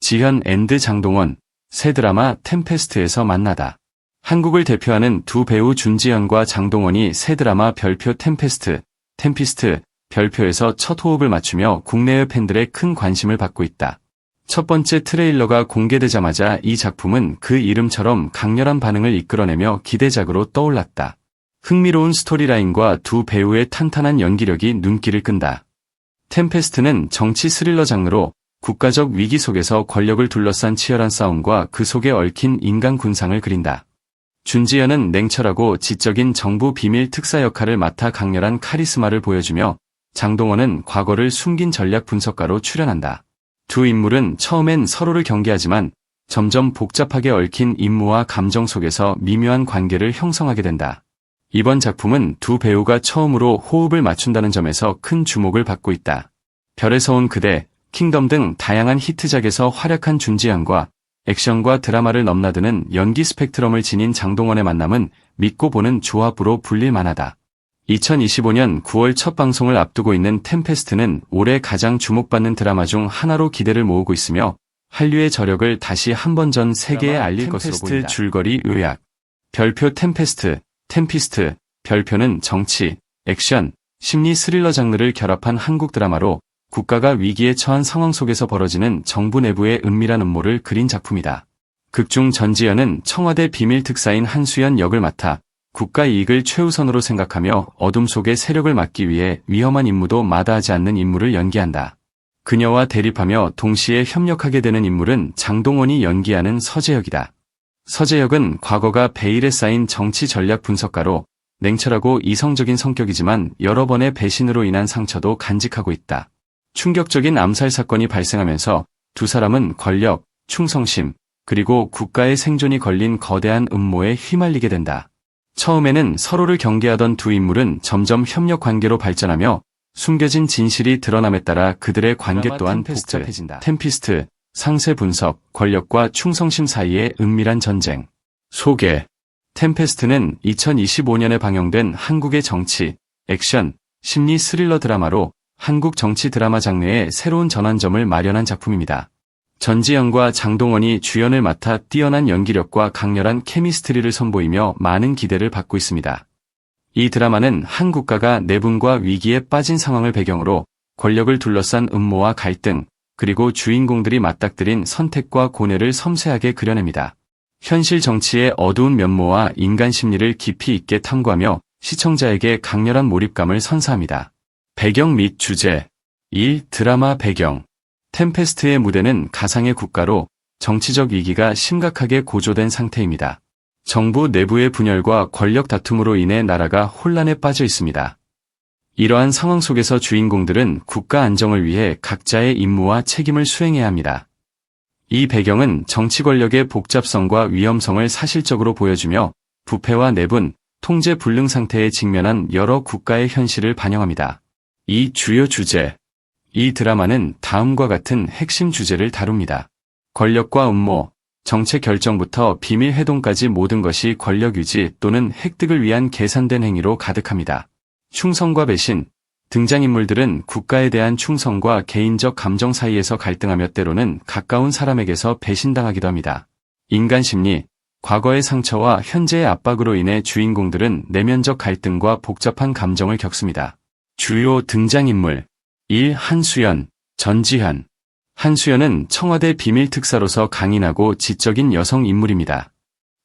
지현 앤드 장동원, 새 드라마 템페스트에서 만나다. 한국을 대표하는 두 배우 준지현과 장동원이 새 드라마 별표 템피스트, 별표에서 첫 호흡을 맞추며 국내외 팬들의 큰 관심을 받고 있다. 첫 번째 트레일러가 공개되자마자 이 작품은 그 이름처럼 강렬한 반응을 이끌어내며 기대작으로 떠올랐다. 흥미로운 스토리라인과 두 배우의 탄탄한 연기력이 눈길을 끈다. 템페스트는 정치 스릴러 장르로 국가적 위기 속에서 권력을 둘러싼 치열한 싸움과 그 속에 얽힌 인간 군상을 그린다. 준지현은 냉철하고 지적인 정부 비밀 특사 역할을 맡아 강렬한 카리스마를 보여주며 장동원은 과거를 숨긴 전략 분석가로 출연한다. 두 인물은 처음엔 서로를 경계하지만 점점 복잡하게 얽힌 임무와 감정 속에서 미묘한 관계를 형성하게 된다. 이번 작품은 두 배우가 처음으로 호흡을 맞춘다는 점에서 큰 주목을 받고 있다. 별에서 온 그대, 킹덤 등 다양한 히트작에서 활약한 준지현과 액션과 드라마를 넘나드는 연기 스펙트럼을 지닌 장동원의 만남은 믿고 보는 조합으로 불릴 만하다. 2025년 9월 첫 방송을 앞두고 있는 템페스트는 올해 가장 주목받는 드라마 중 하나로 기대를 모으고 있으며 한류의 저력을 다시 한 번 전 세계에 알릴 것으로 보인다. 줄거리 요약. 별표 템피스트, 별표는 정치, 액션, 심리 스릴러 장르를 결합한 한국 드라마로 국가가 위기에 처한 상황 속에서 벌어지는 정부 내부의 은밀한 음모를 그린 작품이다. 극중 전지현은 청와대 비밀 특사인 한수연 역을 맡아 국가 이익을 최우선으로 생각하며 어둠 속의 세력을 막기 위해 위험한 임무도 마다하지 않는 인물을 연기한다. 그녀와 대립하며 동시에 협력하게 되는 인물은 장동원이 연기하는 서재혁이다. 서재혁은 과거가 베일에 쌓인 정치 전략 분석가로 냉철하고 이성적인 성격이지만 여러 번의 배신으로 인한 상처도 간직하고 있다. 충격적인 암살 사건이 발생하면서 두 사람은 권력, 충성심, 그리고 국가의 생존이 걸린 거대한 음모에 휘말리게 된다. 처음에는 서로를 경계하던 두 인물은 점점 협력 관계로 발전하며 숨겨진 진실이 드러남에 따라 그들의 관계 또한 복잡해진다. 템피스트, 상세 분석, 권력과 충성심 사이의 은밀한 전쟁. 소개. 템페스트는 2025년에 방영된 한국의 정치, 액션, 심리 스릴러 드라마로 한국 정치 드라마 장르의 새로운 전환점을 마련한 작품입니다. 전지현과 장동원이 주연을 맡아 뛰어난 연기력과 강렬한 케미스트리를 선보이며 많은 기대를 받고 있습니다. 이 드라마는 한 국가가 내분과 위기에 빠진 상황을 배경으로 권력을 둘러싼 음모와 갈등, 그리고 주인공들이 맞닥뜨린 선택과 고뇌를 섬세하게 그려냅니다. 현실 정치의 어두운 면모와 인간 심리를 깊이 있게 탐구하며 시청자에게 강렬한 몰입감을 선사합니다. 배경 및 주제. 1. 드라마 배경. 템페스트의 무대는 가상의 국가로 정치적 위기가 심각하게 고조된 상태입니다. 정부 내부의 분열과 권력 다툼으로 인해 나라가 혼란에 빠져 있습니다. 이러한 상황 속에서 주인공들은 국가 안정을 위해 각자의 임무와 책임을 수행해야 합니다. 이 배경은 정치 권력의 복잡성과 위험성을 사실적으로 보여주며 부패와 내분, 통제 불능 상태에 직면한 여러 국가의 현실을 반영합니다. 이 주요 주제. 이 드라마는 다음과 같은 핵심 주제를 다룹니다. 권력과 음모, 정책 결정부터 비밀 회동까지 모든 것이 권력 유지 또는 획득을 위한 계산된 행위로 가득합니다. 충성과 배신. 등장인물들은 국가에 대한 충성과 개인적 감정 사이에서 갈등하며 때로는 가까운 사람에게서 배신당하기도 합니다. 인간 심리. 과거의 상처와 현재의 압박으로 인해 주인공들은 내면적 갈등과 복잡한 감정을 겪습니다. 주요 등장인물. 1. 한수연, 전지현. 한수연은 청와대 비밀 특사로서 강인하고 지적인 여성 인물입니다.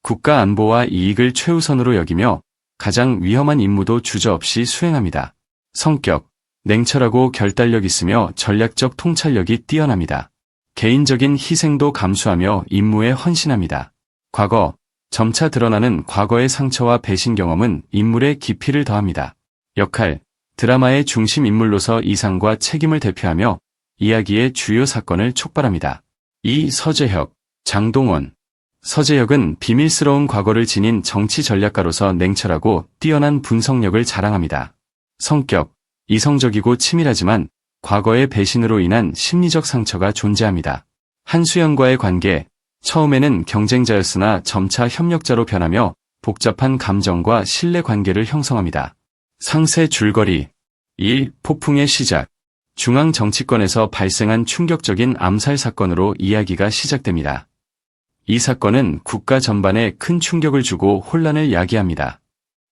국가 안보와 이익을 최우선으로 여기며 가장 위험한 임무도 주저없이 수행합니다. 성격. 냉철하고 결단력 있으며 전략적 통찰력이 뛰어납니다. 개인적인 희생도 감수하며 임무에 헌신합니다. 과거. 점차 드러나는 과거의 상처와 배신 경험은 인물의 깊이를 더합니다. 역할. 드라마의 중심 인물로서 이상과 책임을 대표하며 이야기의 주요 사건을 촉발합니다. 2. 서재혁, 장동원. 서재혁은 비밀스러운 과거를 지닌 정치 전략가로서 냉철하고 뛰어난 분석력을 자랑합니다. 성격. 이성적이고 치밀하지만 과거의 배신으로 인한 심리적 상처가 존재합니다. 한수연과의 관계. 처음에는 경쟁자였으나 점차 협력자로 변하며 복잡한 감정과 신뢰 관계를 형성합니다. 상세 줄거리. 1. 폭풍의 시작. 중앙 정치권에서 발생한 충격적인 암살 사건으로 이야기가 시작됩니다. 이 사건은 국가 전반에 큰 충격을 주고 혼란을 야기합니다.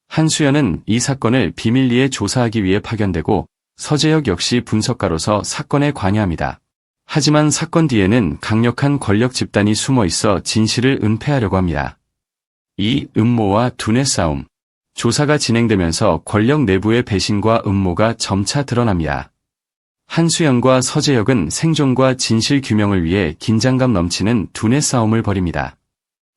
한수연은 이 사건을 비밀리에 조사하기 위해 파견되고 서재혁 역시 분석가로서 사건에 관여합니다. 하지만 사건 뒤에는 강력한 권력 집단이 숨어 있어 진실을 은폐하려고 합니다. 이 음모와 두뇌 싸움. 조사가 진행되면서 권력 내부의 배신과 음모가 점차 드러납니다. 한수연과 서재혁은 생존과 진실 규명을 위해 긴장감 넘치는 두뇌 싸움을 벌입니다.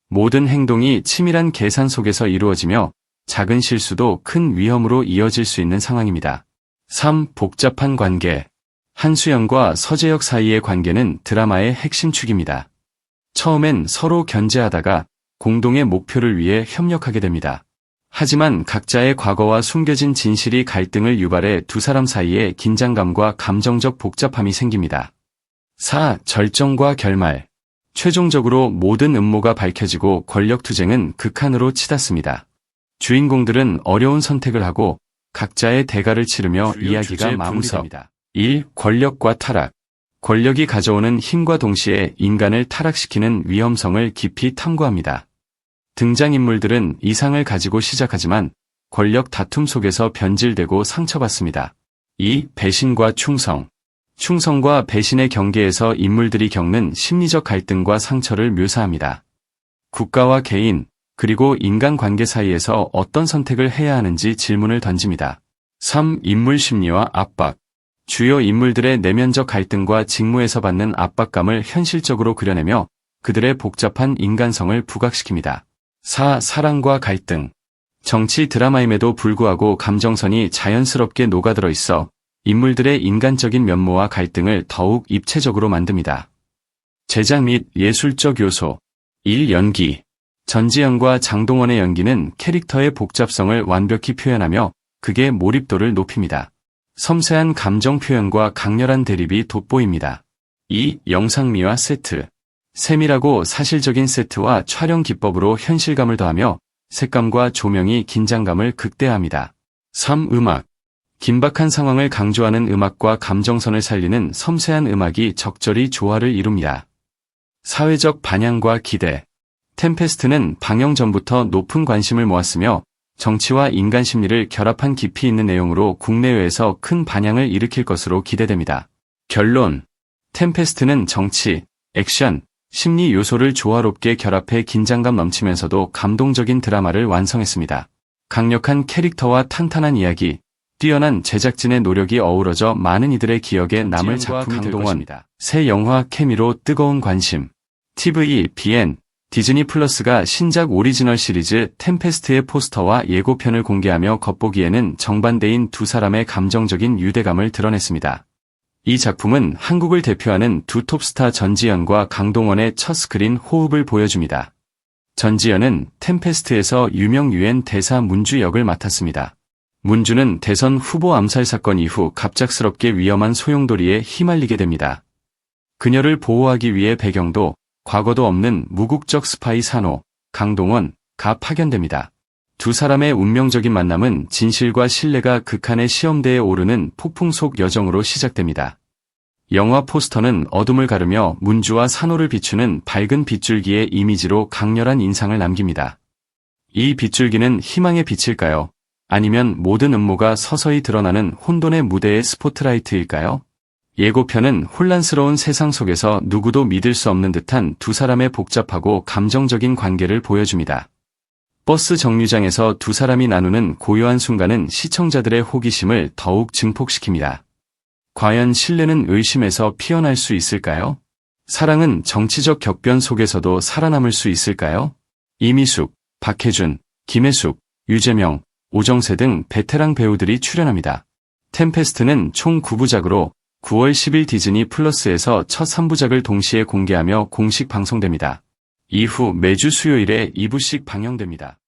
모든 행동이 치밀한 계산 속에서 이루어지며 작은 실수도 큰 위험으로 이어질 수 있는 상황입니다. 3. 복잡한 관계. 한수연과 서재혁 사이의 관계는 드라마의 핵심 축입니다. 처음엔 서로 견제하다가 공동의 목표를 위해 협력하게 됩니다. 하지만 각자의 과거와 숨겨진 진실이 갈등을 유발해 두 사람 사이에 긴장감과 감정적 복잡함이 생깁니다. 4. 절정과 결말. 최종적으로 모든 음모가 밝혀지고 권력투쟁은 극한으로 치닫습니다. 주인공들은 어려운 선택을 하고 각자의 대가를 치르며 이야기가 마무리됩니다. 1. 권력과 타락. 권력이 가져오는 힘과 동시에 인간을 타락시키는 위험성을 깊이 탐구합니다. 등장인물들은 이상을 가지고 시작하지만 권력 다툼 속에서 변질되고 상처받습니다. 2. 배신과 충성. 충성과 배신의 경계에서 인물들이 겪는 심리적 갈등과 상처를 묘사합니다. 국가와 개인, 그리고 인간관계 사이에서 어떤 선택을 해야 하는지 질문을 던집니다. 3. 인물 심리와 압박. 주요 인물들의 내면적 갈등과 직무에서 받는 압박감을 현실적으로 그려내며 그들의 복잡한 인간성을 부각시킵니다. 4. 사랑과 갈등. 정치 드라마임에도 불구하고 감정선이 자연스럽게 녹아들어 있어 인물들의 인간적인 면모와 갈등을 더욱 입체적으로 만듭니다. 제작 및 예술적 요소. 1. 연기. 전지현과 장동원의 연기는 캐릭터의 복잡성을 완벽히 표현하며 극의 몰입도를 높입니다. 섬세한 감정 표현과 강렬한 대립이 돋보입니다. 2. 영상미와 세트. 세밀하고 사실적인 세트와 촬영 기법으로 현실감을 더하며 색감과 조명이 긴장감을 극대화합니다. 3. 음악. 긴박한 상황을 강조하는 음악과 감정선을 살리는 섬세한 음악이 적절히 조화를 이룹니다. 사회적 반향과 기대. 템페스트는 방영 전부터 높은 관심을 모았으며 정치와 인간 심리를 결합한 깊이 있는 내용으로 국내외에서 큰 반향을 일으킬 것으로 기대됩니다. 결론. 템페스트는 정치, 액션, 심리 요소를 조화롭게 결합해 긴장감 넘치면서도 감동적인 드라마를 완성했습니다. 강력한 캐릭터와 탄탄한 이야기, 뛰어난 제작진의 노력이 어우러져 많은 이들의 기억에 남을 작품이 될 것입니다. 새 영화 케미로 뜨거운 관심. TVBN 디즈니 플러스가 신작 오리지널 시리즈 템페스트의 포스터와 예고편을 공개하며 겉보기에는 정반대인 두 사람의 감정적인 유대감을 드러냈습니다. 이 작품은 한국을 대표하는 두 톱스타 전지현과 강동원의 첫 스크린 호흡을 보여줍니다. 전지현은 템페스트에서 유명 유엔 대사 문주 역을 맡았습니다. 문주는 대선 후보 암살 사건 이후 갑작스럽게 위험한 소용돌이에 휘말리게 됩니다. 그녀를 보호하기 위해 배경도 과거도 없는 무국적 스파이 산호, 강동원가 파견됩니다. 두 사람의 운명적인 만남은 진실과 신뢰가 극한의 시험대에 오르는 폭풍 속 여정으로 시작됩니다. 영화 포스터는 어둠을 가르며 문주와 산호를 비추는 밝은 빗줄기의 이미지로 강렬한 인상을 남깁니다. 이 빗줄기는 희망의 빛일까요? 아니면 모든 음모가 서서히 드러나는 혼돈의 무대의 스포트라이트일까요? 예고편은 혼란스러운 세상 속에서 누구도 믿을 수 없는 듯한 두 사람의 복잡하고 감정적인 관계를 보여줍니다. 버스 정류장에서 두 사람이 나누는 고요한 순간은 시청자들의 호기심을 더욱 증폭시킵니다. 과연 신뢰는 의심에서 피어날 수 있을까요? 사랑은 정치적 격변 속에서도 살아남을 수 있을까요? 이미숙, 박해준, 김혜숙, 유재명, 오정세 등 베테랑 배우들이 출연합니다. 템페스트는 총 9부작으로 9월 10일 디즈니 플러스에서 첫 3부작을 동시에 공개하며 공식 방송됩니다. 이후 매주 수요일에 2부씩 방영됩니다.